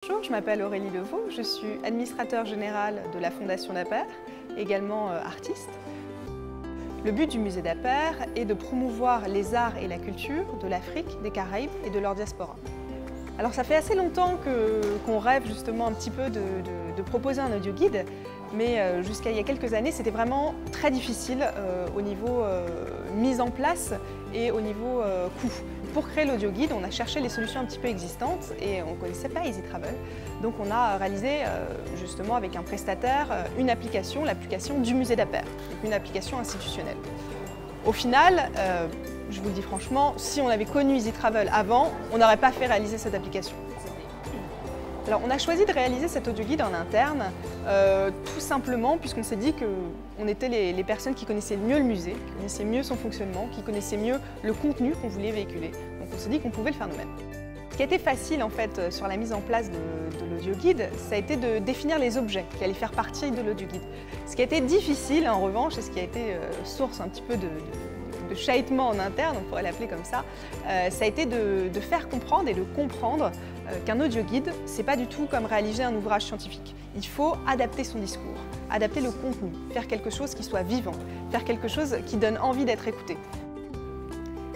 Bonjour, je m'appelle Aurélie Levaux, je suis administrateur général de la Fondation Dapper, également artiste. Le but du musée Dapper est de promouvoir les arts et la culture de l'Afrique, des Caraïbes et de leur diaspora. Alors ça fait assez longtemps qu'on rêve justement un petit peu de proposer un audio guide, mais jusqu'à il y a quelques années c'était vraiment très difficile au niveau mise en place et au niveau coût. Pour créer l'audio guide, on a cherché les solutions un petit peu existantes et on ne connaissait pas EasyTravel. Donc on a réalisé justement avec un prestataire une application, l'application du musée Dapper, une application institutionnelle. Au final, je vous le dis franchement, si on avait connu EasyTravel avant, on n'aurait pas fait réaliser cette application. Alors on a choisi de réaliser cet audio guide en interne, tout simplement puisqu'on s'est dit qu'on était les personnes qui connaissaient le mieux le musée, qui connaissaient mieux son fonctionnement, qui connaissaient mieux le contenu qu'on voulait véhiculer. Donc on s'est dit qu'on pouvait le faire nous-mêmes. Ce qui a été facile en fait sur la mise en place de l'audio guide, ça a été de définir les objets qui allaient faire partie de l'audio guide. Ce qui a été difficile en revanche, et ce qui a été source un petit peu de chahitement en interne, on pourrait l'appeler comme ça a été de faire comprendre et de comprendre qu'un audio guide, c'est pas du tout comme réaliser un ouvrage scientifique. Il faut adapter son discours, adapter le contenu, faire quelque chose qui soit vivant, faire quelque chose qui donne envie d'être écouté.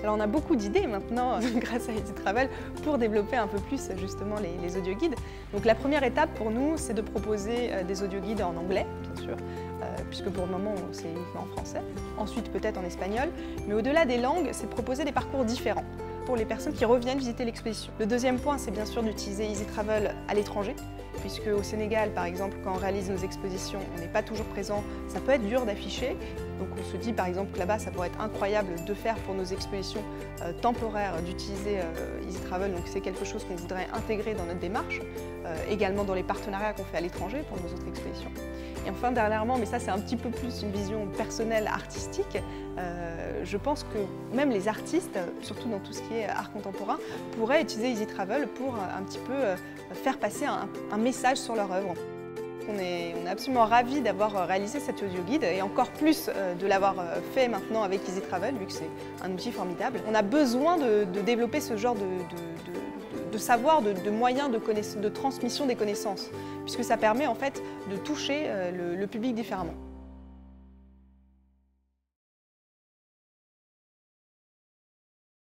Alors on a beaucoup d'idées maintenant, grâce à EasyTravel, pour développer un peu plus justement les audio guides. Donc la première étape pour nous, c'est de proposer des audio guides en anglais, bien sûr, puisque pour le moment c'est uniquement en français, ensuite peut-être en espagnol, mais au-delà des langues, c'est de proposer des parcours différents pour les personnes qui reviennent visiter l'exposition. Le deuxième point, c'est bien sûr d'utiliser EasyTravel à l'étranger, puisque au Sénégal, par exemple, quand on réalise nos expositions, on n'est pas toujours présent, ça peut être dur d'afficher. Donc on se dit par exemple que là-bas, ça pourrait être incroyable de faire pour nos expositions temporaires, d'utiliser EasyTravel, donc c'est quelque chose qu'on voudrait intégrer dans notre démarche, également dans les partenariats qu'on fait à l'étranger pour nos autres expositions. Et enfin, dernièrement, mais ça c'est un petit peu plus une vision personnelle, artistique, je pense que même les artistes, surtout dans tout ce qui est art contemporain, pourraient utiliser EasyTravel pour un petit peu faire passer un message sur leur œuvre. On est absolument ravis d'avoir réalisé cet audio guide et encore plus de l'avoir fait maintenant avec EasyTravel, vu que c'est un outil formidable. On a besoin de développer ce genre de savoir, de moyens de transmission des connaissances, puisque ça permet en fait de toucher le public différemment.